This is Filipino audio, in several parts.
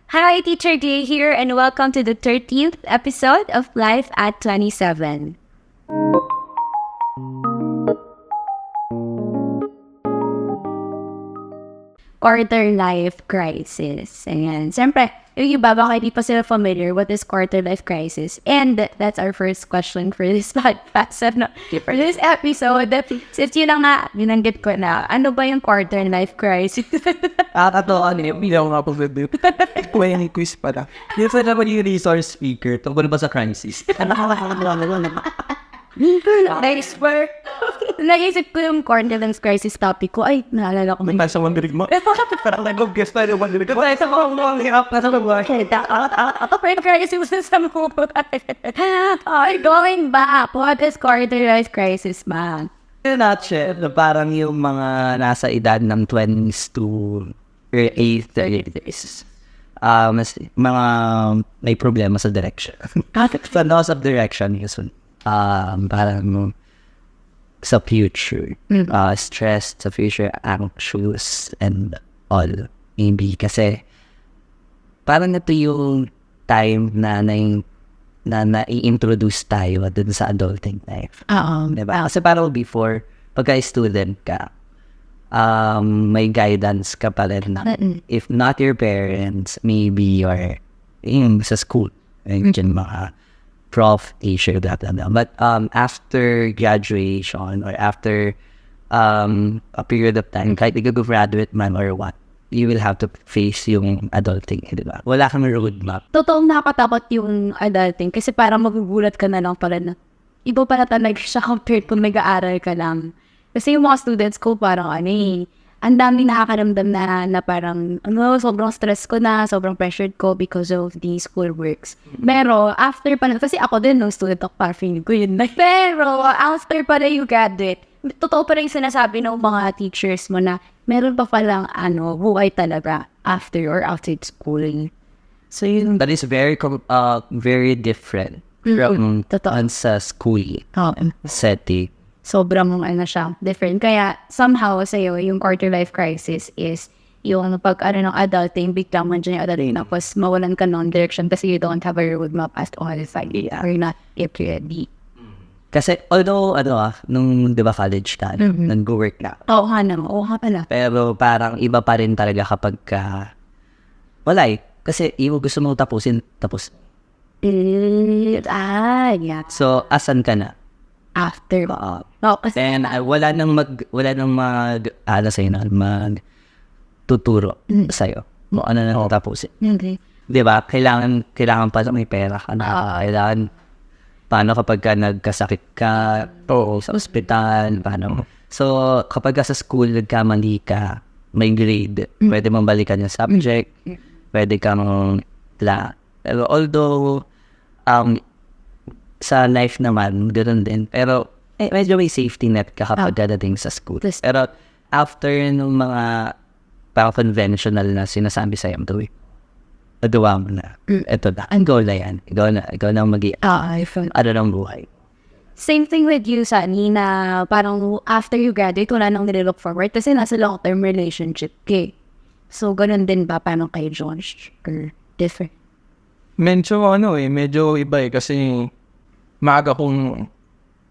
Hi, Teacher Day here, and welcome to the 13th episode of Life at 27. Quarter life crisis. Ayan. Siyempre, yung iba baka hindi pa sila familiar what is quarter life crisis. And that's our first question for this podcast. For this episode, since yun na nga, binanggit ko na, ano ba yung quarter life crisis? Hindi ako nga pag-review. May quiz pala. Yung sa naman yung resource speaker tungkol ba sa crisis? Nice work. Naisip ko yung quarter life crisis topic ko. Ay, naalala ko. May nasa mandirig mo. Parang nag-guess tayo ng mandirig. Kaya sa mga hirap na sa mga. Quarter crisis sa mga. Ay, going back. What is quarter life crisis, man? In a nutshell, parang yung mga nasa edad ng 20s to early 30s. Mga may problema sa direction. Sa loss of direction, yun. Parang sa future, stress sa future, anxious, and all. Maybe kasi parang ito yung time na i-introduce tayo dun sa adulting life. Diba? Kasi parang before, pagka-student ka, may guidance ka pa rin na if not your parents, maybe yung sa school. Yung mga prof, teacher, blah, blah, blah. But after graduation or after a period of time, kahit ikaw-graduate man or what, you will have to face yung adulting, diba? Wala kang roadmap. Totoong nakakatakot yung adulting kasi parang magugulat ka na lang pala na iba pala talaga siya compared kung nag-aaral ka lang. Kasi yung mga students ko parang ang daming nakakaramdam na parang sobrang stress ko na, sobrang pressured ko because of the school works. Pero after pa na, kasi ako din nung student ako, parang feeling ko yun na. Pero after pa na you graduate, totoo pa rin yung sinasabi ng mga teachers mo na meron pa palang buhay talaga after or outside schooling. So yun. That is very different from sa school setting. Sobrang siya, different. Kaya somehow sa'yo, yung quarter life crisis is yung pag ng adulting, biglang man dyan yung adulting, tapos mawalan ka ng direction kasi you don't have a roadmap as to how to decide or not if ready. Kasi although, nung di ba college ka, nag-work na. Oo nga pala. Pero parang iba pa rin talaga kapag wala kasi yung gusto mong tapos. Yeah. So, asan ka na? After. Then, wala nang tuturo sa'yo. Kung ano na tapusin. Okay. Di ba? Kailangan pa may pera ka na. Kailangan, paano kapag nagkasakit ka, sa ospital, paano. So, kapag sa school, nagkamali ka, may grade, pwede mong balikan yung subject, pwede kang Pero although, sa life naman, ganoon din. Pero, medyo may safety net ka kapag dadating sa school. Pero, after nung mga parang conventional na sinasabi sa'yo, nagawa mo na. Ito na. Ang goal na yan. Ikaw na ng buhay. Same thing with you, Sunny, na parang after you graduate, wala nang nililook forward kasi nasa long-term relationship ka. So, ganun din ba? Paano kayo, Josh? Or different? Medyo iba kasi maaga kong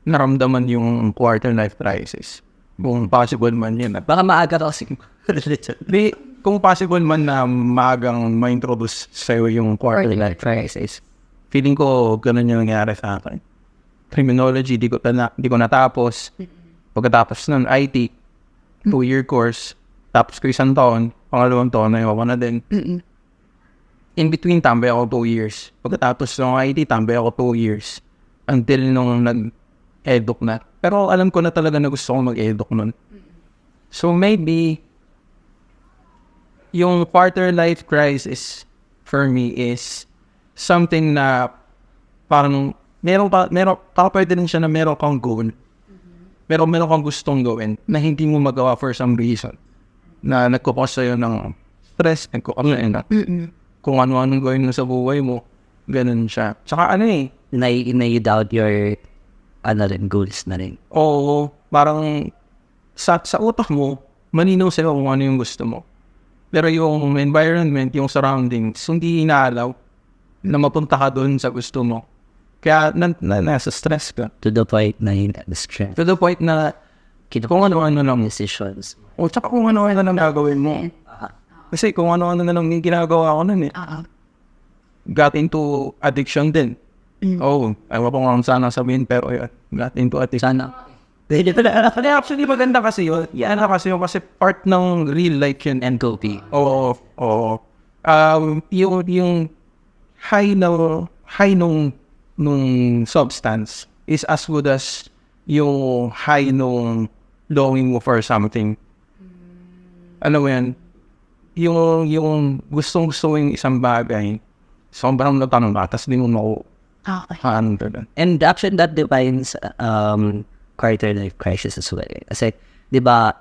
naramdaman yung quarter life crisis. Kung possible man yun. Baka maaga kasi. Kung possible man na maagang ma-introduce sa'yo yung quarter life crisis. Feeling ko ganun yung nangyari sa akin. Criminology, di ko natapos. Pagkatapos ng IT, 2-year course. Tapos ko 1 taon, pangalawang taon na yung na din. In between, tambay ako 2 years. Pagkatapos ng IT, tambay ako 2 years. Until nung nag-eduk na. Pero alam ko na talaga na gusto ko mag-eduk nun. So maybe, yung quarter life crisis for me is something na parang pwede din siya na meron kang goal. Meron kang gustong gawin na hindi mo magawa for some reason. Na nagkukos sa'yo ng stress, kung ano-anong gawin mo sa buhay mo. Ganun siya. Tsaka na-doubt your goals na rin. Oo, parang sa utak mo, malinaw sa'yo kung ano yung gusto mo. Pero yung environment, yung surroundings, hindi inaalaw na mapunta ka doon sa gusto mo. Kaya nasa stress ka. To the point na yun, the stress. To the point na kung ano-ano lang. Decisions. O tsaka kung ano-ano lang gagawin mo. Kasi kung ano-ano na lang yung ginagawa ko nun got into addiction din. Ewan ko nga sana sabihin, pero yun, got into addiction. Sana. Actually, maganda kasi yun. Yan kasi yun, kasi part ng real life yun. And copy. Oo. Yung high nung substance is as good as yung high nung longing mo for something. Ano mo yan? Yung gustong-gusto yung isang bagay, sobrang natanong ka, tapos di mo And actually, that defines quarter life crisis as well. Kasi, di ba,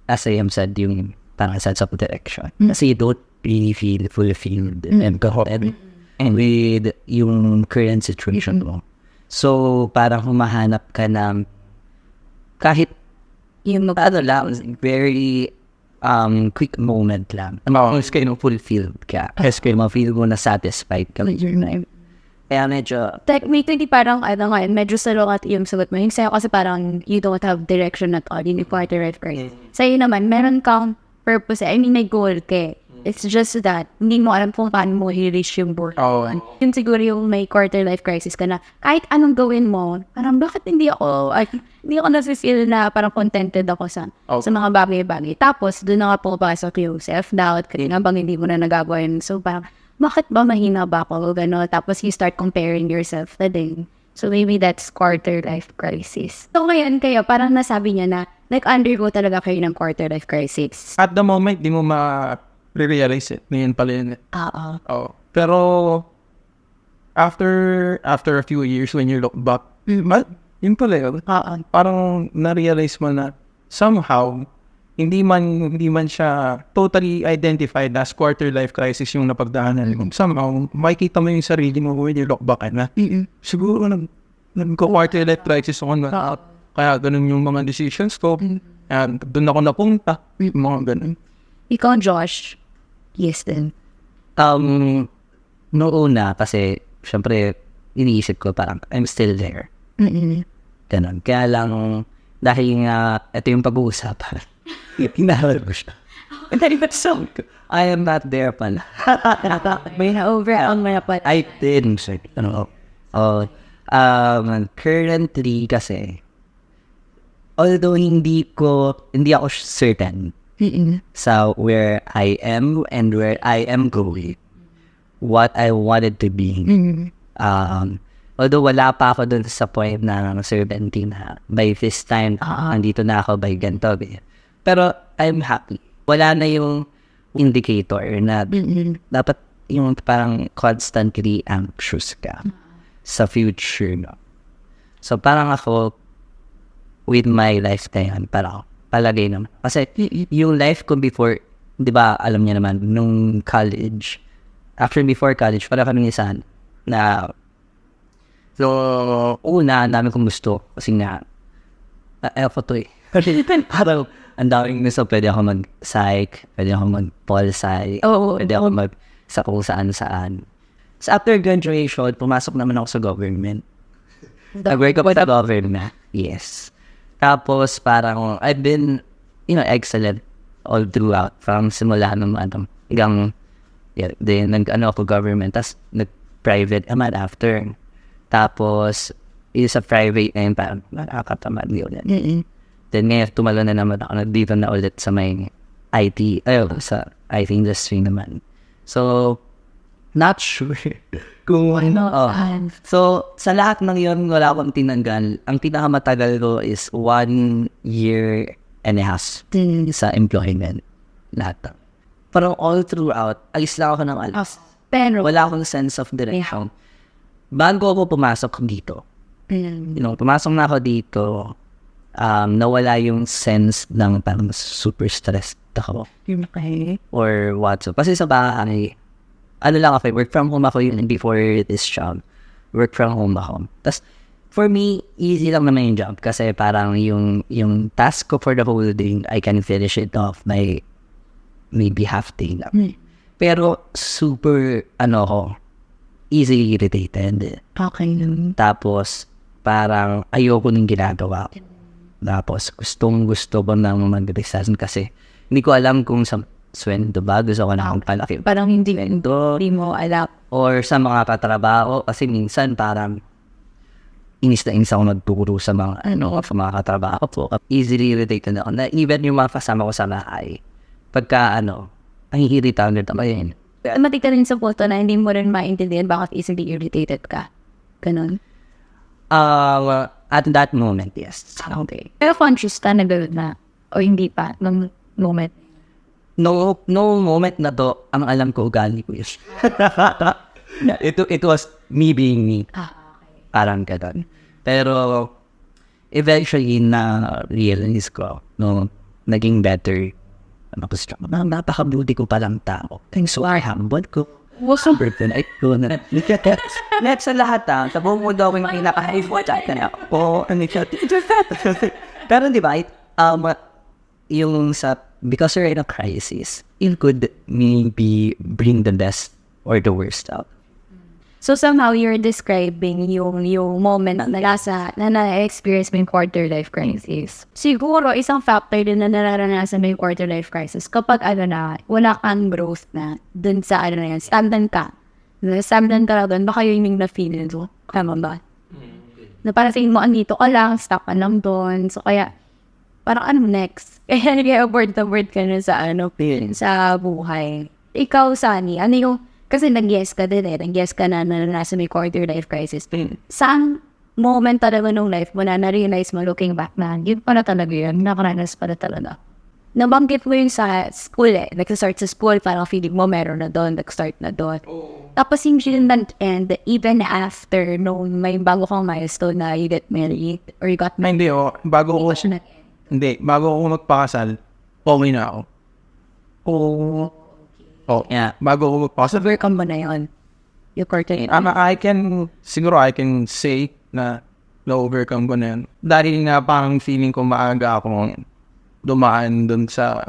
as I am said, yung parang sense of direction. Kasi you don't really feel fulfilled and content with yung current situation mo. So, parang humahanap ka ng kahit yung very quick moment lang. Mas kayo fulfilled ka. Mas kayo ma-feel mo na satisfied ka with your life. Kaya medyo... Technically, hindi parang, medyo salungat yung sagot mo. Yung sa'yo kasi parang you don't have direction at all. Yung quarter life crisis. Sa'yo naman, meron kang purpose. I mean, may goal ka. It's just that, hindi mo alam kung paano mo i-reach yung goal. Yun siguro yung may quarter life crisis ka na kahit anong gawin mo, parang bakit hindi ako nasi-feel na parang contented ako sa mga bagay-bagay. Tapos, doon na nga pumapasok yung self-doubt kasi nga bang hindi mo na nagagawa yun. So, parang, bakit ba mahina ba ako? Gano'n. Tapos, you start comparing yourself na din. So, maybe that's quarter life crisis. So, ngayon kayo, parang nasabi niya na undergo talaga kayo ng quarter life crisis. At the moment, di mo ma-realize it. Ngayon pala yun. Pero, after a few years, when you look back, yun pala yun. Parang na-realize mo na somehow, hindi man siya totally identified as quarter life crisis yung napagdaanan. Somehow, makikita mo yung sarili mo when you look back na siguro nag-quarter life crisis ako na. Kaya ganun yung mga decisions ko. Doon ako napunta. Mga ganun. Ikaw, Josh? Yes din. Noong una, kasi syempre, iniisip ko parang I'm still there. Ganun. Kaya lang, dahil nga, ito yung pag-uusapan. Hinahal ko siya. I am not there pala. May na-overwhelm mo na pala. I didn't. Currently kasi, although hindi ako certain sa where I am and where I am going, what I wanted to be. Although wala pa ako dun sa point na certainty na by this time, andito na ako by ganito. Pero I'm happy. Wala na yung indicator na dapat yung parang constantly anxious ka sa future. No? So parang ako, with my life ngayon, parang palagay naman. Kasi yung life ko before, di ba, alam niya naman, nung college, before college, parang kami nisan na so, una, dami kong gusto. Kasi nga, ako to eh. Parang, ang daming gusto. Pwede ako mag-psych, pwede ako mag-pol-psych, pwede ako sa kung saan-saan. So, after graduation, pumasok naman ako sa government. Nag-work ako sa government. Yes. Tapos, parang, I've been, excellent all throughout. From simula naman, hanggang, nag-ako government, tapos nag-private naman after. Tapos, sa private na yun, parang nakakatamad yun. Then ngayon, tumalo na naman ako. Nandito na ulit sa may IT, sa IT industry naman. So, not sure kung ano. So, sa lahat ng yun, wala akong tinanggal. Ang pinakamatagal ko is 1 year and a half sa employment. Lahat. Parang all throughout, alis lang ako ng alis. Pero, wala akong sense of direction. Bago ako pumasok dito, pumasok na ako dito, nawala yung sense ng parang super stressed ako. Or what. So, kasi sa bahay, lang ako, work from home ako yun before this job. Work from home ako. Tapos, for me, easy lang naman yung job kasi parang yung task ko for the whole day, I can finish it off by maybe half day lang. Pero super, easily irritated. Okay. Tapos, parang ayoko nang ginagawa ko. Tapos, gusto ko nang mag-resign kasi hindi ko alam kung sa sweldo ba, gusto ko na akong palaki. Parang hindi mo alam. Or sa mga katrabaho, kasi minsan parang inis na inis ako nagturo sa mga, sa mga katrabaho ko. Easily irritated ako. Na even yung mga kasama ko sa bahay, pagka, ang irritated ako yun. Matik ka rin sa punto na hindi mo rin maintindihan bakit easily irritated ka. Ganun. At that moment, yes. Okay. Pero conscious ka na gano'n na, o hindi pa, nung moment. No moment na to, ang alam ko ugali ko is. It was me being me. Okay. Parang gano'n. Pero, eventually, na-realize ko, naging better. Napaka-beauty ko palang tao. Thanks so humble ko. What's up, Britain? Ay, ko na. Next sa lahat, sa buong mundo ako yung makina-high-watch na ako. Pero di ba, yung because you're in a crisis, it could maybe bring the best or the worst out. So somehow you're describing yung moment na na-experience mo yung quarter life crisis. Siguro isang factor din na nararanasan mo yung quarter life crisis kapag wala kang growth na dun sa stagnant ka. Stagnant ka lang dun, baka yun yung na-feeling mo. Tama ba? Na parang tingin mo andito ka lang, stuck ka lang dun. So kaya, parang next? Kaya nag-abort ka na sa buhay. Ikaw, Sunny, kasi nag-guess ka din nag-guess ka na nasa may quarter life crisis. Saan moment talaga nung life mo na na-realize mo looking back na yun pala talaga yun, nakaranas pala talaga. Nabanggit mo yun sa school nag-start sa school, parang feeling mo meron na doon, nag-start na doon. Tapos yung didn't end even after nung may bago kang milestone na you get married or you got married. Hindi, bago ako magpakasal, okay na ako. Yeah. Bago ako magpakasal. Overcome mo na yun. Yung quarter life. Siguro I can say na na-overcome ko na yun. Dahil nga parang feeling ko maaga ako dumaan dun sa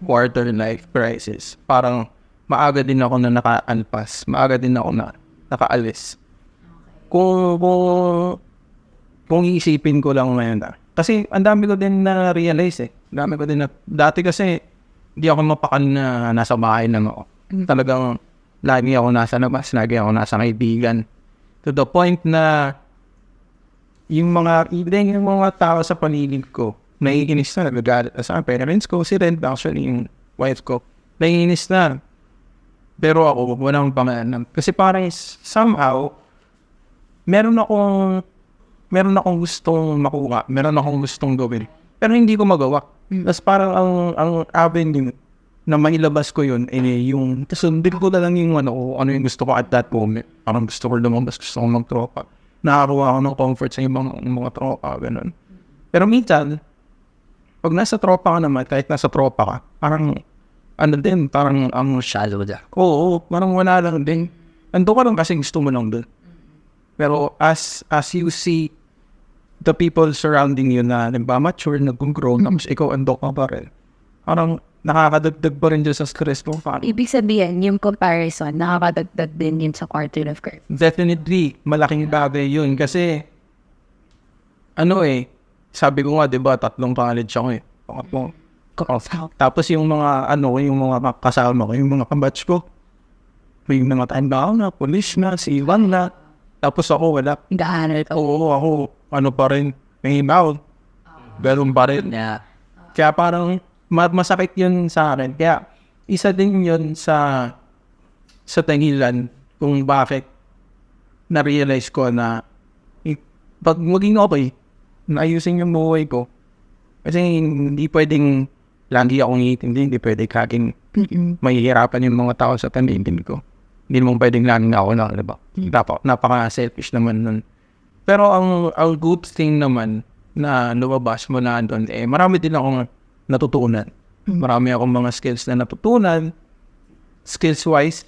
quarter life crisis. Parang maaga din ako na nakaalpas. Maaga din ako na nakaalis. Kung iisipin ko lang ngayon kasi ang dami ko din na-realize dati kasi hindi ako mapakal na nasa bahay lang ako. Talagang lagi ako nasa labas, lagi ako nasa kaibigan. To the point na yung mga tao sa paligid ko, naiinis na, nagagalit na sa parents ko, si Ren, actually yung wife ko, naiinis na. Pero ako, walang pangalan. Kasi parang somehow, meron akong gustong makuha, meron akong gustong gawin. Pero hindi ko magawa. Tapos parang ang avenue na mailabas ko yun, yung sundin ko na lang yung ano yung gusto ko at that moment. Parang gusto ko lumabas, gusto ko mag-tropa. Nakakuha ako ng comfort sa ibang mga tropa, ganun. Pero minsan, pag nasa tropa ka naman, kahit nasa tropa ka, parang parang ang Shallow na. Oo, parang wala lang din. Ando ka lang kasi gusto mo lang dun. Pero as you see the people surrounding you na mature, nag-grow, tapos ikaw ando ka pa rin. Parang nakakadagdag pa rin dyan sa stress mo. Ibig sabihin, yung comparison, nakakadagdag din yun sa quarter life crisis. Definitely, malaking bagay yun. Kasi, sabi ko nga, diba, 3 college ako Tapos yung mga, yung mga kasama ko, yung mga kabatch ko, yung mga tandaan na, police na, siwan na. Tapos ako, wala. Nag-aaral ka. Oo, ako, pa rin, may inbound. Ganun pa rin. Yeah. Kaya parang, masakit yun sa akin. Kaya, isa din yun sa tangilan kung bakit na-realize ko na pag maging okay, naayusin yung buhay ko. Kasi hindi pwedeng lagi akong hindi pwedeng kaging mahihirapan yung mga tao sa paligid ko. Hindi naman pwedeng laging ako na, diba? Napaka-selfish naman nun. Pero ang good thing naman na lumabas mo na doon, marami din akong natutunan. Marami akong mga skills na natutunan, skills-wise,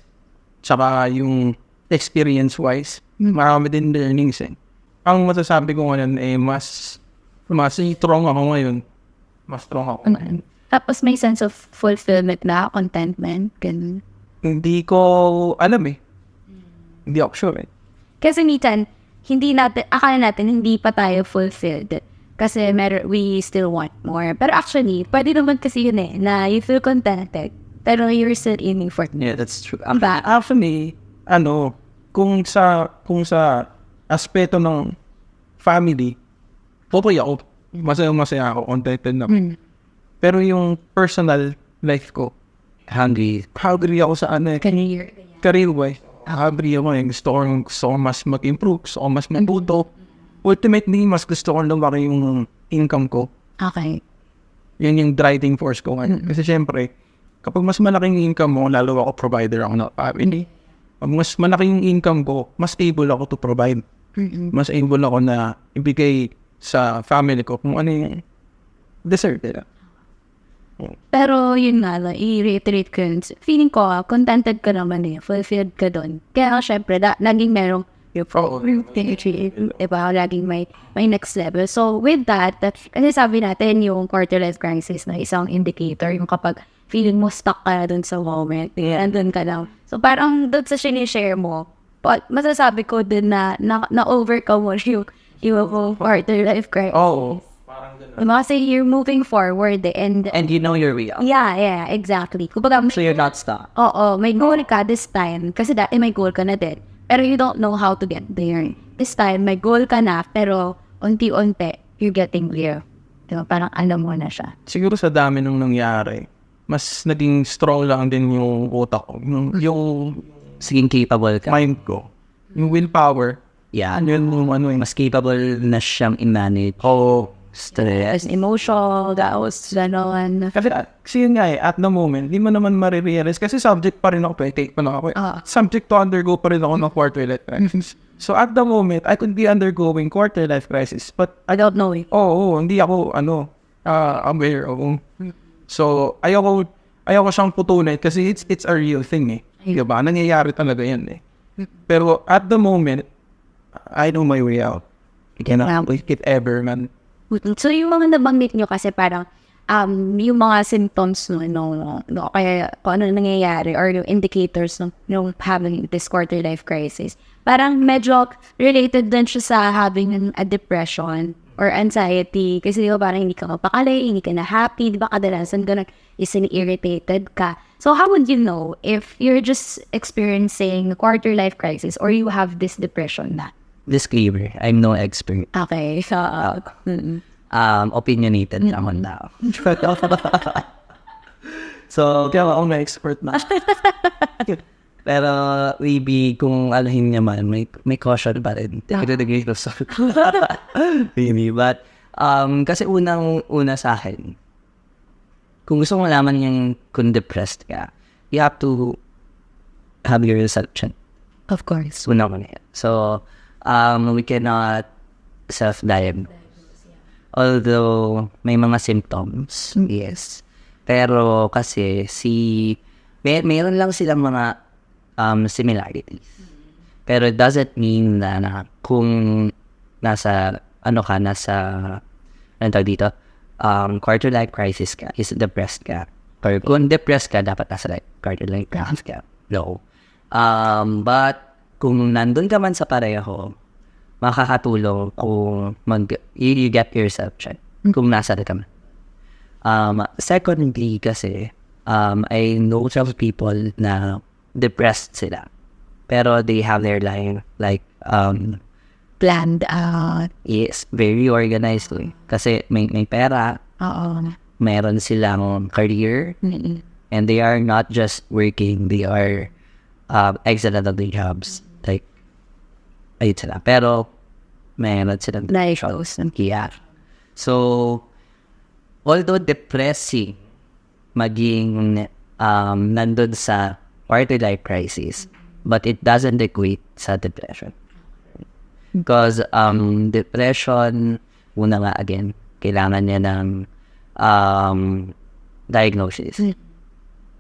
tsaka yung experience-wise. Marami din learnings Ang masasabi ko ngayon mas strong ako ngayon. Mas strong ako ngayon. Tapos may sense of fulfillment na, contentment, ganun. Hindi ko alam eh. Hindi ako sure eh. Kasi minsan, akala natin hindi pa tayo fulfilled. Kasi we still want more. Pero actually, pwede naman kasi yun eh, na you feel contented, pero you're still aiming for it. Yeah, that's true. Diba? Actually, kung sa aspeto ng family, okay ako. Masaya ako, contented na. Pero yung personal life ko, hungry ako sa career-wise. Hungry ako eh. Gusto ko mas mag-improve, gusto ko mas mabuto. Ultimately, mas gusto ko lumaki yung income ko. Okay. Yan yung driving force ko ngayon. Kasi syempre, kapag mas malaking income mo, lalo ako provider ako ng family. Pag mas malaki yung income ko, mas able ako to provide. Mas able ako na ibigay sa family ko kung ano yung deserve nila. Pero yun nga, i-reiterate ko yun. Feeling ko, contented ka naman eh. Fulfilled ka dun. Kaya syempre, laging merong diba? Laging may next level. So, with that, kasi sabi natin yung quarter life crisis na isang indicator, yung kapag feeling mo stuck ka na dun sa moment, andun ka lang. So, parang dun sa sinishare mo, masasabi ko din na overcome mo yung quarter life crisis. Oo. Kasi you're moving forward and you know your way out. Yeah, exactly. Kumbaga, So you're not stuck. Oo, may goal ka this time. Kasi dati may goal ka na din. Pero you don't know how to get there. This time, may goal ka na, pero unti-unti, you're getting there. Diba? Parang alam mo na siya. Siguro sa dami nung nangyari, mas naging strong lang din yung utak ko. Yung Siging capable ka. mind ko. Yung willpower. Yeah. Yun yung Mas capable na siyang i-manage. Stress. Emotional, gaos, gano'n. Kasi yun nga eh, at the moment, di mo naman marirealize kasi subject pa rin ako, take pa lang ako eh. Subject to undergo pa rin ako ng quarter life crisis. So at the moment, I could be undergoing quarter life crisis, but I don't know eh. hindi ako, aware of. So, ayoko siyang putunin kasi it's a real thing eh. Diba? Nangyayari talaga yan eh. Pero at the moment, I know my way out. I cannot make it ever, man. So, yung mga nabanggit nyo kasi parang yung mga symptoms kaya kung ano nangyayari or yung indicators ng having this quarter life crisis, parang medyo related din siya sa having a depression or anxiety kasi parang hindi ka mapakali, hindi ka na happy, di ba kadalasan ganun is irritated ka. So, how would you know if you're just experiencing quarter life crisis or you have this depression na? Disclaimer, I'm no expert. Okay, so, Opinionated naman daw. So, Kaya ako na expert na. pero maybe kung alahin niya man, may caution pa rin. Maybe, but kasi una sa akin, kung gusto mo malaman yung kung depressed ka, you have to have your reception. of course. Una ko na yan. So, we cannot self-diagnose. Although, may mga symptoms, yes. Pero kasi, mayroon lang silang mga similarities. Pero it doesn't mean na kung nasa quarter life crisis ka, is depressed ka. Or kung depressed ka, dapat nasa quarter life crisis ka. No. But, kung nandun ka man sa pareho, makakatulong kung you get yourself check kung nasa ka man. Secondly, kasi, I know some people na depressed sila. Pero they have their life, Planned out. yes, very organized. Kasi may pera, Oo. meron silang career, and they are not just working, they are excellent at their jobs. Ayun sila. Pero, meron silang Diagnosed. Yeah. So, although depressing, maging nandun sa quarter life crisis, but it doesn't equate sa depression. Because depression, una nga again, kailangan niya ng diagnosis.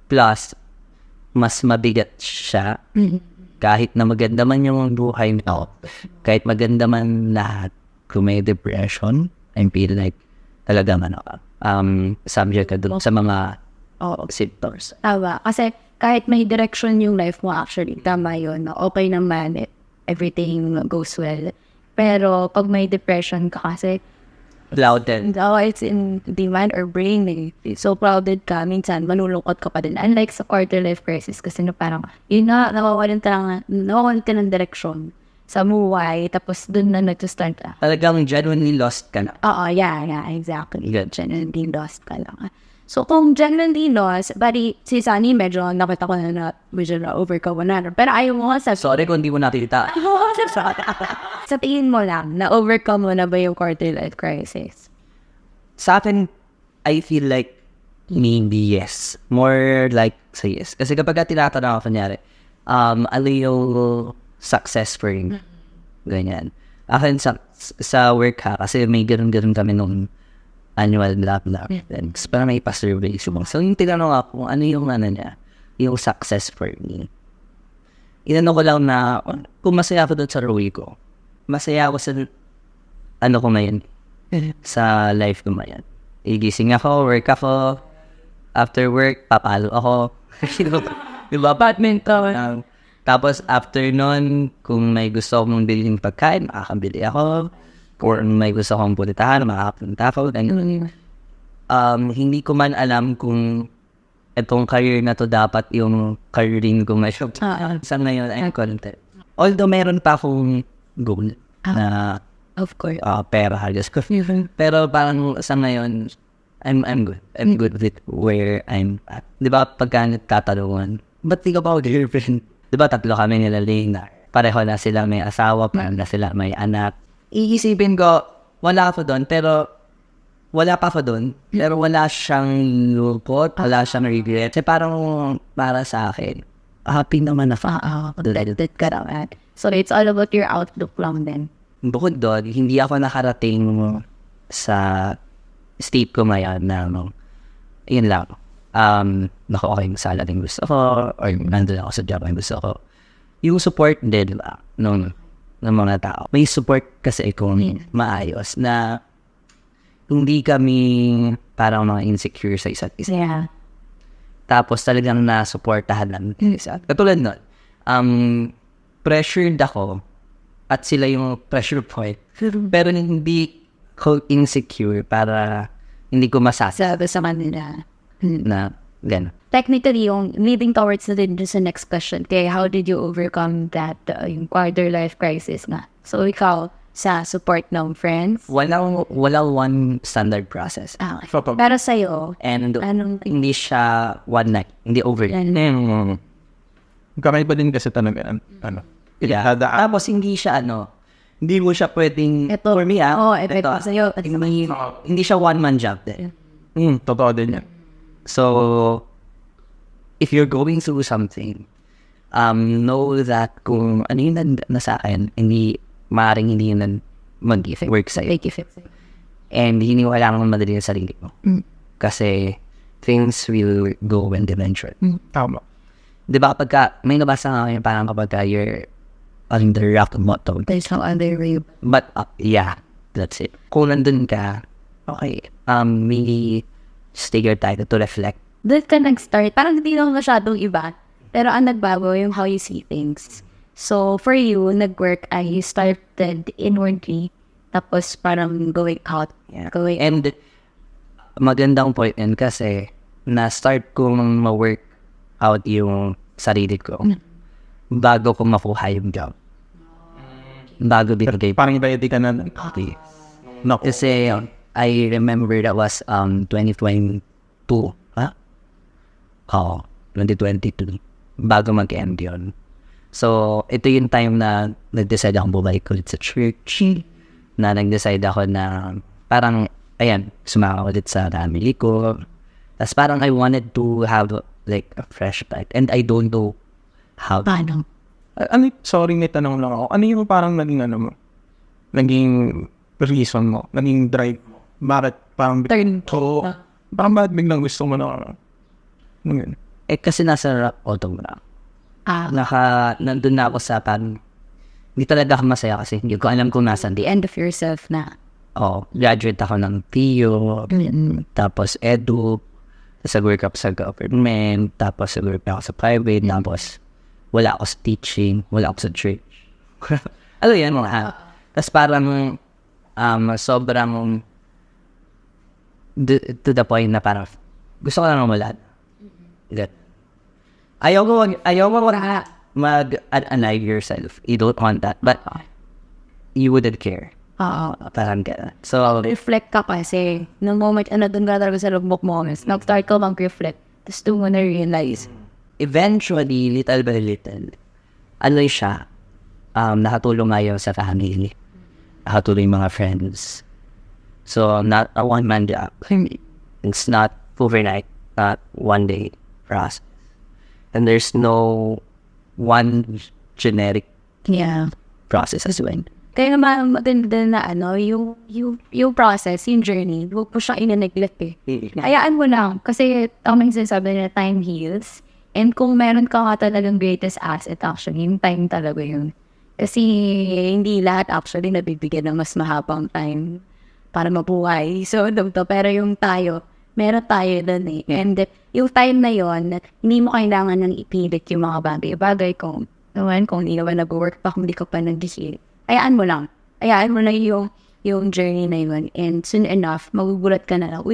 Plus, mas mabigat siya kahit na maganda man yung buhay mo, kahit maganda man lahat, kung may depression, I feel like talagang ka. subject ka dun sa mga symptoms. Tama. Kasi kahit may direction yung life mo actually, tama yun. Na okay naman, everything goes well. Pero pag may depression ka kasi, Clouded. it's in the mind or brain eh. So crowded ka, minsan manulungkot ka pa din. Unlike sa quarter life crisis kasi na parang, yun nga, nawawalan ka ng direction sa buhay. Tapos dun na nag-start ka. Talagang genuinely lost ka na. Oo, yeah, exactly. Good. Genuinely lost ka lang. So, kung genuinely lost, bali, si Sunny, medyo nakita ko na medyo na-overcome na. Pero ayaw mo nga sabi. Sorry kung di mo nakita. Sa tingin mo lang, na-overcome mo na ba yung quarter life crisis? Sa akin, I feel like maybe yes. More like say yes. Kasi kapag tinatanong ako, kunyari, ano yung success for you? Ganyan. Akin sa work ha, kasi may ganun kami nung annual blah. Then, para may pa-survey. So yung tinanong ako kung ano yung niya, yung success for me. Inano ko lang na kung masaya ako doon sa role ko. Masaya ako sa ano ko ngayon. Sa life ko ngayon. Igising ako, work ako. After work, papalo ako. Diba? Badminton. Tapos after nun, kung may gusto akong bilhin pagkain, makakabili ako. Or may gusto akong punitahan, makakapunta ako. Hindi ko man alam kung itong career na to dapat yung careerin ko ngayon. Sa ngayon, I'm content. Although meron pa akong goal na Of course. pera, halos ko. Pero parang sa ngayon, I'm good. I'm good with where I'm at. Di ba pagka nagtatanungan, ba't di ka pa girlfriend? Di ba 3 kami nila Lena? Pareho na sila may asawa, pareho na sila may anak. Iisipin ko, wala ako doon, pero wala pa ako doon. Pero wala siyang lungkot, wala siyang regret. Kasi parang para sa akin, happy naman ako. That ka naman. So, it's all about your outlook lang din. Bukod doon, hindi ako nakarating sa state ko ngayon na yun lang. Nakuha ko yung salary yung gusto ko, or nandun ako sa job yung gusto ko. Yung support din ba, ng mga tao. May support kasi kung maayos na hindi kami parang mga insecure sa isa't isa. Yeah. Tapos talagang na-supportahan lang isa. Katulad nun, pressured ako at sila yung pressure point. Pero hindi ko insecure para hindi ko masasabi Sabi sa kanila. na gano'n. Technically, yung leading towards na din sa next question, kaya how did you overcome that, yung quarter life crisis nga? So, ikaw, sa support ng friends? Walang one standard process. Okay. So, Pero sa'yo, And anong hindi siya one night. Hindi overnight. Kakaiba din kasi talaga. Yeah. Tapos hindi siya hindi mo siya pwedeng, for me ito sa'yo. hindi siya one-man job din. Totoo din yan. So, if you're going through something, know that kung ano yung nasa akin, maaaring hindi yun mag-work sa'yo. Make it fit. And hindi wala kang madali sa sarili mo. Kasi things will go and eventually. Tama. Di ba pagka, may nabasa nga kayo parang kapag you're on the rock bottom. There's no other way. But yeah, that's it. Kung nandun ka, okay, maybe just take your time to reflect. Doon ka nag-start. Parang hindi naman masyadong iba. Pero ang nagbago yung how you see things. So, for you, nag-work you started inwardly. Tapos parang going out. Yeah. Going And magandang point yan kasi na-start kong ma-work out yung sarili ko bago ko makuha yung job. Bago binigay. Parang ready ka na. Okay. Naku. Kasi I remember that was 2022. Ha? Oo, 2022. Bago mag-end yun. So, ito yung time na nag-decide akong bumalik ulit sa church. Na nag-decide ako na parang, ayan, sumama ulit sa family ko. Tapos parang I wanted to have like a fresh start. And I don't know how. paano? Sorry, may tanong lang ako. Ano yung parang naging reason mo? Naging drive mo? Bakit parang Turn. Parang bakit biglang gusto mo na yun? Kasi nasa rock bottom na. Nandun na ako sa parang, hindi talaga ako masaya kasi hindi ko alam kung nasan The end of yourself na. graduate ako ng PIO, tapos edu, tapos nag-work ako sa government, tapos nag-work ako sa private, tapos wala ako sa teaching, wala ako sa church. Ano yan, tapos parang sobrang to the point na parang gusto ko lang wala. Ayaw mo mag-alive yourself. You don't want that, but you wouldn't care. Parang gano'n. So, Reflect ka kasi. No moment, doon ka talaga sa lugmok moments. Nag-start ka mag-reflect. Tapos doon mo na-realize. eventually, little by little, siya, nakatulong ngayon sa family. Nakatulong yung mga friends. So, not a one-man job. It's not overnight, not one day process. And there's no one generic process as well. Kaya maganda na yung process, yung journey, huwag po siya ina-neglect eh. Hayaan mo lang. Kasi may sinasabi na time heals. And kung meron ka nga talagang greatest asset actually, yung time talaga yun. Kasi hindi lahat actually nabibigyan ng mas mahabang time para mabuhay. So, pero yung meron tayo dun eh. And yung time na yon, hindi mo kailangan nang ipilit yung mga bagay-bagay kung hindi naman nag-work pa, kung hindi ka pa nag-heal. Hayaan mo lang. Hayaan mo lang yung journey na yun. And soon enough, magugulat ka na lang,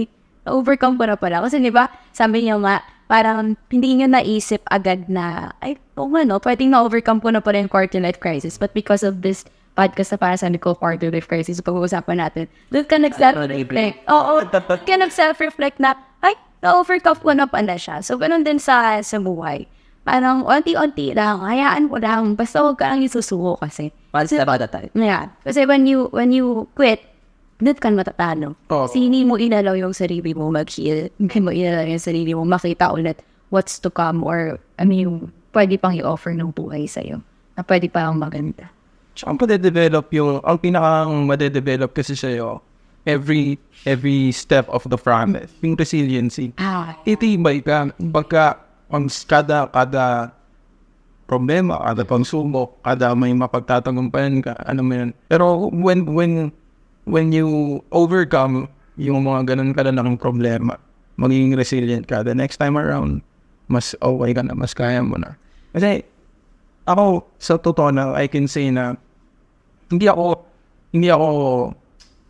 na-overcome ko na pala. Kasi diba, sabi niya nga, parang hindi nyo naisip agad na, pwedeng na-overcome ko na pala yung quarter life crisis. But because of this podcast na para sa ko quarter life crisis, pag-uusapan natin, doon ka nag-self-reflect. Doon ka nag-self-reflect na, na-overcome ko na pala siya. So, ganun din sa buhay. Parang onti-onti lang, hayaan mo lang, basta huwag ka lang isusuko kasi. One step at a time. Yeah. Kasi when you quit, doon ka matatalo. Kasi hindi mo inalaw yung sarili mo mag-heal. Hindi mo inalaw yung sarili mo makita ulit what's to come or yung pwede pang i-offer ng buhay sa'yo na pwede pang maganda. Tsaka ang pinakang madedevelop kasi sa'yo, every step of the process, yung resiliency. Itibay ka, kada problema, kada pagsubok, kada may mapagtatagumpayan ka, Pero when you overcome yung mga ganun kalalaking problema, magiging resilient ka, the next time around, mas okay ka na, mas kaya mo na. Kasi, ako, sa totoo na, I can say na, hindi ako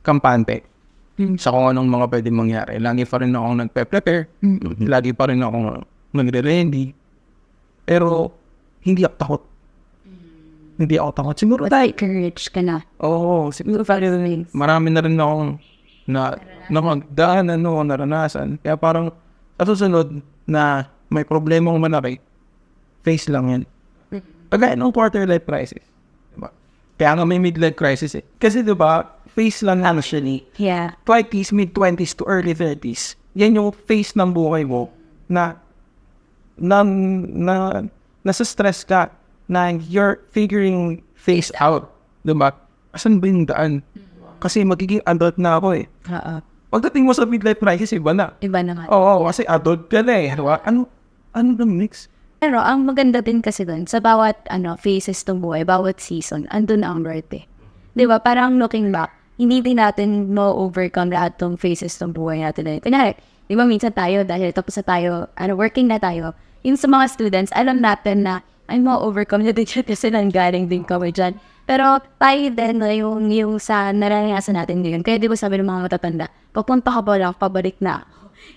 kampante sa kung anong mga pwede mangyari. Lagi pa rin akong nagpe-prepare, lagi pa rin akong nagre-ready, pero hindi ako takot. Hindi ako takot. Siguro But courage ka na. Siguro marami na rin akong naranasan. Kaya parang sa susunod na may problemang malaki, face lang yan. Kagaya ng quarter life crisis. Diba? Kaya nga may midlife crisis eh. Kasi diba, face lang actually. Yeah. 20s, mid-20s to early 30s. Yan yung face ng buhay mo na nasa stress ka, na you're figuring things out. Diba? Asan ba yung daan? Kasi magiging adult na ako eh. Pagdating mo sa midlife crisis, iba na. Iba naman. Kasi adult ka na eh. Diba? Ano ng mix? Pero ang maganda din kasi dun, sa bawat phases ng buhay, bawat season, andun ang worth eh. Diba? Parang looking back, hindi din natin ma-overcome lahat ng phases ng buhay natin. Kunyari, diba minsan tayo, dahil tapos na tayo, working na tayo, yung sa mga students, alam natin na ay ma-overcome na din siya kasi nanggaling din kami dyan. Pero tayo din na yung sa naranasan natin ngayon. Kaya di ba sabi ng mga matatanda, papunta ka ba lang, pabalik na.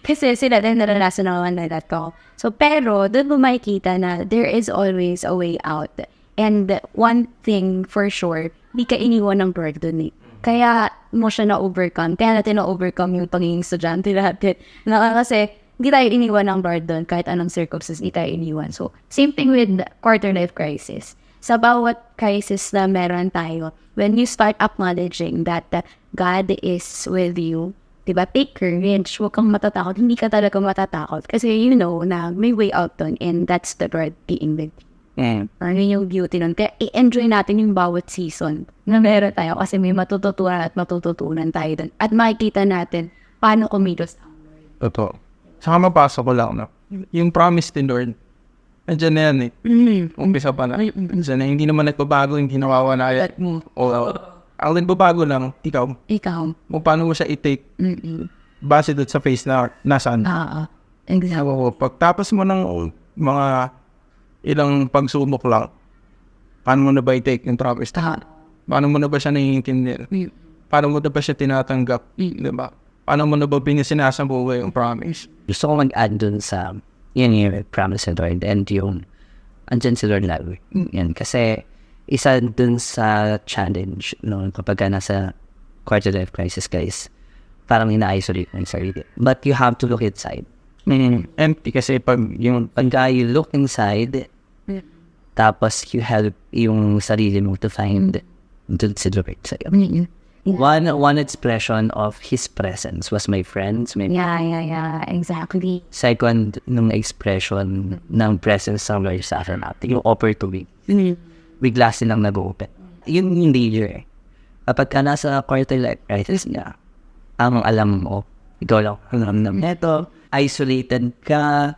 Kasi sila din naranasan naman na that ko. So pero doon mo makikita na there is always a way out. And one thing for sure, di ka iniwan ng burden eh. Kaya mo siya na-overcome. Kaya natin na-overcome yung pagiging estudyante natin. Kasi hindi tayo iniwan ng burden kahit anong circumstances, hindi tayo iniwan. So, same thing with quarter life crisis. Sa bawat crisis na meron tayo, when you start acknowledging that God is with you, diba, take courage, huwag kang matatakot, hindi ka talaga matatakot. Kasi you know na may way out dun, and that's the God being with you. Ano yung beauty nun. Kaya i-enjoy natin yung bawat season na meron tayo kasi may matututunan tayo dun. At makikita natin paano kumilos ang Lord. Totoo. Saka mapasok ko lang, no? Yung promise ni Lord, andyan na yan eh. Umpisa pa na. Andyan na, hindi naman nagbabago, hindi nawawala yan. Ang nagbabago lang, ikaw, Ikaw. kung paano mo siya i-take base doon sa phase na nasaan. Exactly. Oo, pagtapos mo ng mga ilang pagsubok lang, paano mo na ba i-take yung travel style? Paano mo na ba siya naiintindihan? Paano mo na ba siya tinatanggap? Diba? Paano mo na ba sinasambungay yung promise? Gusto ko mag-add dun sa yun yung promise ni Lord and yung andyan si Lord lagi. Yan. Kasi isa dun sa challenge no, kapag ka nasa quarter life crisis guys, parang ina-isolate mo yung sarili. But you have to look inside. Empty kasi Pagka you look inside, tapos you help yung sarili mo to find dun si Lord sa'yo. One expression of His presence was my friends. Yeah, exactly. Second, nung expression ng presence ng Lord sa akin natin, yung opportunity. Bigla silang nag-open. Yun yung danger eh. Kapag ka nasa quarter life crisis niya, ang alam mo, ikaw lang alam na neto, isolated ka,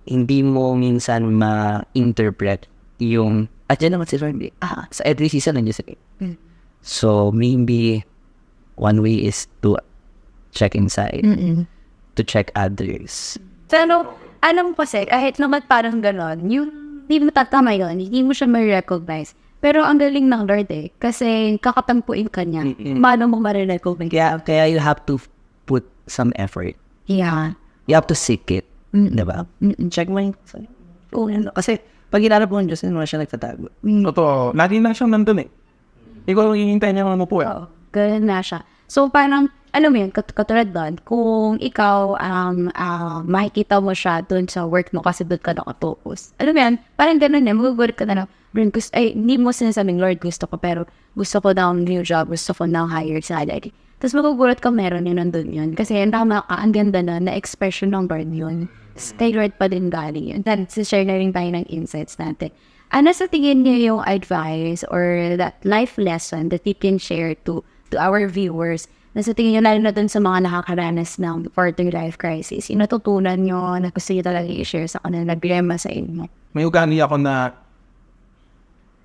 hindi mo minsan ma-interpret yung, at yan naman si Lord, sa every season nandiyan sila. So, maybe one way is to check inside, to check others. So, alam mo kasi, kahit naman parang ganon, yung hindi mo tatama yun, hindi mo siya ma-recognize. Pero ang galing ng Lord eh, kasi kakatampuin ka niya. Paano mo ma-recognize? Kaya you have to put some effort. Yeah. You have to seek it. Diba? Check mo yung kasi pag hinarap mo yung Diyos, hindi mo siya nagtatago. Totoo, lagi lang siyang nandun eh. Ikaw ang hihintay niya mo po eh. Oo, ganun na siya. So, parang, alam mo yun, katulad doon, kung ikaw, makikita mo siya doon sa work mo kasi doon ka nakatopos. Alam mo yan, parang ganun yan, magugulat ka na lang, hindi mo sinasabing, Lord, gusto ko, pero gusto ko ng new job, gusto ko ng higher salary. Tapos magugulat ka, meron yun, nandun yun. Kasi ang tama ka, ang ganda na expression ng Lord yun. Kay Lord pa din galing yun. Then, share na rin tayo ng insights natin. Ano sa tingin niyo yung advice or that life lesson that you can share to our viewers na sa tingin niyo lalo na dun sa mga nakakaranas ng quarter life crisis? Yung natutunan niyo na gusto niyo talaga i-share sa kanila, nagrema sa inyo? May ugali ako na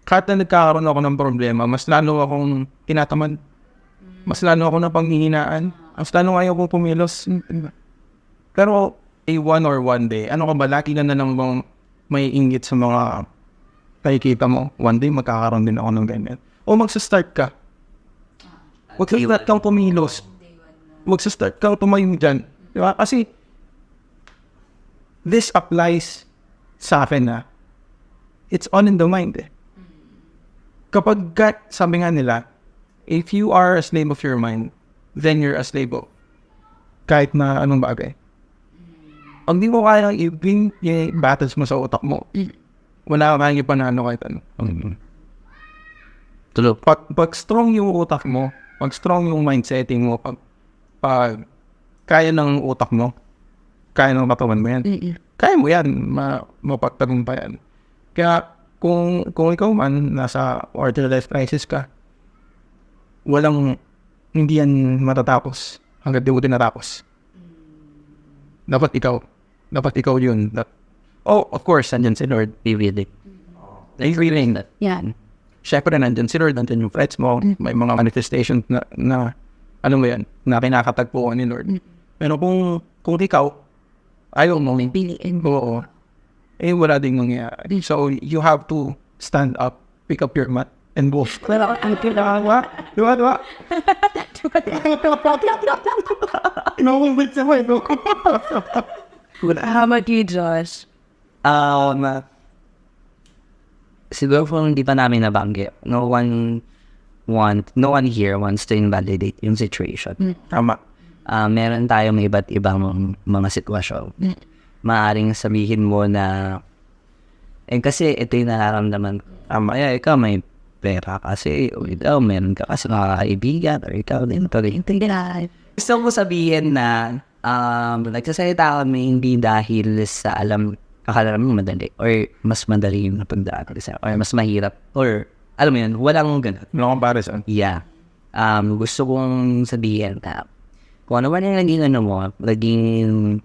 kahit na nagkakaroon ako ng problema, mas lalo akong tinatamad. Mas lalo ako na panghihinaan. Mas lalo ayaw kong pumilos. Pero one day, ano ka ba, lagi ka na lang bang may inggit sa mga nakikita mo, one day magkakaroon din ako ng ganyan. O magsa-start ka. Magsa-start kang pumilos. Magsa-start kang tumayo dyan. Diba? Kasi, this applies sa akin na it's all in the mind eh. Kapag, sabi nga nila, if you are a slave of your mind, then you're a slave of kahit na anong bagay. Pag di mo kaya i-bring yung battles mo sa utak mo, wala ka kayang ipanalo kahit ano. Tulog. Pag strong yung utak mo, pag strong yung mindsetting mo, pag kaya ng utak mo, kaya ng katawan mo yan. Kaya mo yan, mapagtagumpayan. Kaya kung ikaw man nasa quarter life crisis ka, hindi yan matatapos hanggang di mo tinatapos. Dapat ikaw yun. Of course, nandyan si Lord. Vividly. Feeling that. Yan. Siyempre, nandyan si Lord, nandyan yung friends mo, may mga manifestations na ano mo yan, na kinakatagpuan ni Lord. Pero kung ikaw, ayaw mo, Piliin. oo, wala ding mangyayari. So, you have to stand up, pick up your mat, and go. Well, ang kailangan. Diba? Inuulit sa way, no? How about you, Josh? Siguro kung hindi pa namin nabanggit, no one here wants to invalidate yung situation. Tama. Meron tayong iba't ibang mga sitwasyon. Maaring sabihin mo na, kasi ito yung nararamdaman. Ikaw may pera kasi, o ikaw meron ka kasi mga kaibigan, or ikaw din. Gusto ko sabihin na, nagsasalita kami hindi dahil sa akala mo madali, or mas madali yung napagdaan, or mas mahirap, or alam mo yun, walang ganun. No comparison. Yeah. Gusto kong sabihin na kung ano man yung naging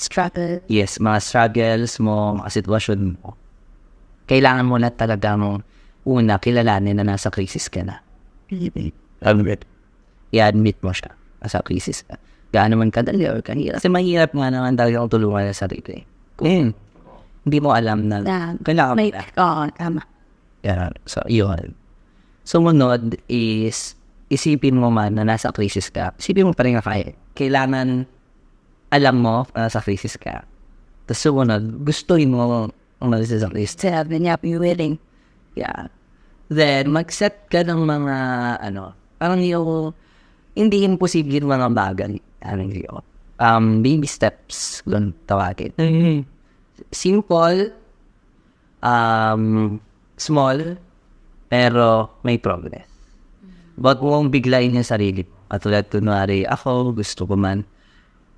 Struggle. yes, mga struggles mo, mga sitwasyon mo, kailangan mo na talaga mong una, kilalanin na nasa crisis ka na. Admit. I-admit mo siya. Nasa crisis ka. Gaano man kadali or kahirap. Kasi mahirap nga naman talagang tulungan sa sarili. Kung hindi mo alam na kailangan mo na. Oo, tama. Yeah. So, yun. Sumunod is, isipin mo man na nasa crisis ka. Isipin mo pa rin na kaya. Kailangan alam mo na nasa crisis ka. Tapos sumunod, gustuin mo ang nasa crisis. Sabi niya, be willing. Yeah. Then, mag-set ka ng mga, parang yung, hindi imposible yung mga bagay. Baby steps, kung tawagin. Simple, small, pero may progress. But kung biglayin yung sarili mo, katulad kunwari, ako, gusto ko man,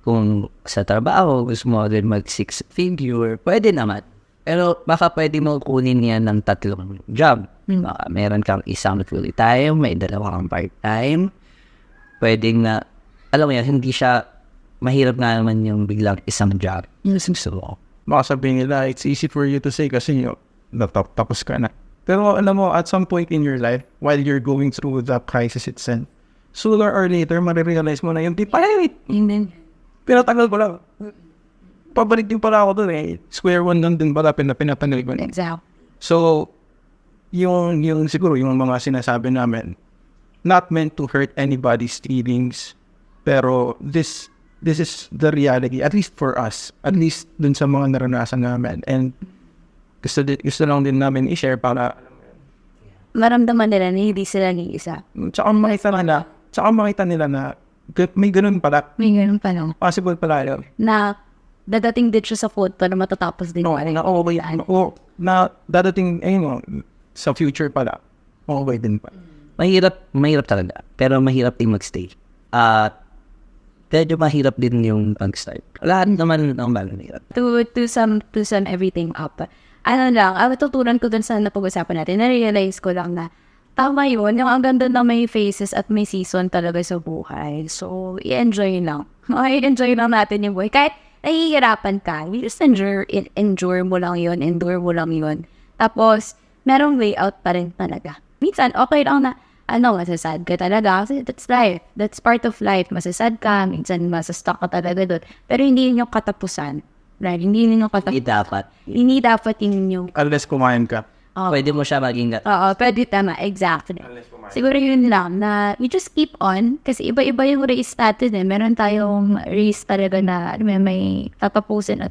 kung sa trabaho, gusto mo rin mag-six figure, pwede naman. Pero baka pwede mo kunin yan ng 3 job. Baka meron kang isang full-time, may 2 kang part-time. Pwede na, alam mo yan, hindi siya, mahirap nga naman yung biglang isang job. Yung gusto mo. Baka sabihin nila, it's easy for you to say kasi tapos ka na. Pero alam mo, at some point in your life, while you're going through the crisis itself, sooner or later, marirealize mo na yung di pa, pinatagal ko lang. Pabalik din pala ako dun Square one lang din pala, pinatagal ko. Exactly. So, yung siguro, yung mga sinasabi namin, not meant to hurt anybody's feelings, pero this is the reality, at least for us, at least dun sa mga naranasan namin. And gusto lang din namin i-share para Maramdaman nila na hindi sila ni isa. Tsaka makita nila na may ganun pala. May ganun pa lang. Possible pala yun. Na dadating din siya sa photo na matatapos din. Na dadating, sa future pala. Okay din pa. Mahirap talaga. Pero mahirap din magstay. Medyo mahirap din yung pag-start. Lahat naman ng bagay mahirap. To sum everything up. Tutunan ko dun sa napag-usapan natin, na-realize ko lang na tama yun, yung ang ganda na may phases at may season talaga sa buhay. So, i-enjoy lang. I-enjoy lang natin yung buhay. Kahit nahihirapan ka, just endure mo lang yun, endure mo lang yun. Tapos, merong way out pa rin talaga. Minsan, okay lang na, masasad ka talaga. Kasi that's life. That's part of life. Masasad ka, minsan masastuck ka talaga doon. Pero hindi yun yung katapusan. Right? Hindi yun yung katapusan. Hindi dapat yun yung... Unless kumain ka. Pwede mo siya maging... Oo, pwede tama. Exactly. Siguro yun lang na we just keep on kasi iba-iba yung race natin Meron tayong race talaga na may tatapusin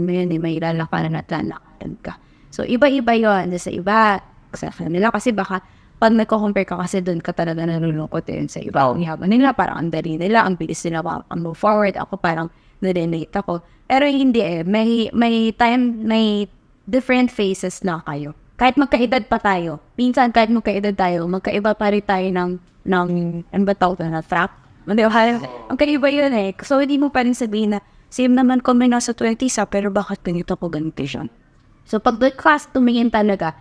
mo yun may lalakaran at lalakaran ka. So, iba-iba yun. Sa iba, sa kanila kasi baka pag nagko-compare ka kasi doon ka talaga nalulungkot yun sa iba. Ang yaman nila, parang ang dali nila, ang bilis nila move forward. Ako parang nare-relate ako. Pero hindi may different phases na kayo. Kahit magkaedad pa tayo. Minsan kahit magkaedad tayo, magkaiba pa rin tayo ng ano ba tawag na track? Magkaiba yun So, hindi mo pa rin sabihin na, same naman kami nasa 20s pero bakit ganito ko ganito siya? So, pag doon class tumingin talaga,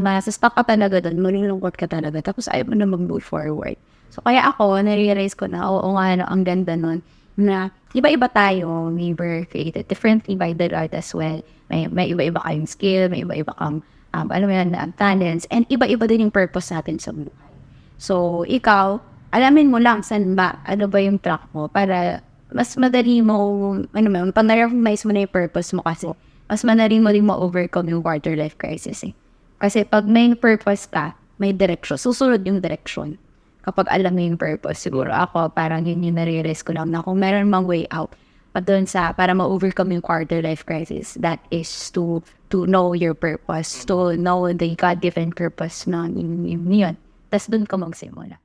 masastop ka talaga doon, malulungkot ka talaga, tapos ayaw mo na mag-move forward. So, kaya ako, na-realize ko na, oo nga, ang ganda nun, na iba-iba tayo, we were created differently by the Lord as well. May iba-iba kayong skill, may iba-iba kang, talents, and iba-iba din yung purpose natin sa buhay. So, ikaw, alamin mo lang saan ba, ano ba yung track mo, para mas madali mo, panaramize mo na yung purpose mo kasi, mas madali mo rin ma-overcome yung quarter life crisis Kasi pag may purpose ka, may direction, susunod yung direction. Kapag alam mo yung purpose, siguro ako, parang yun yung nare-realize ko lang na kung meron mang way out, para ma-overcome yung quarter life crisis, that is to know your purpose, to know the God-given purpose na yun. Tapos doon ka magsimula.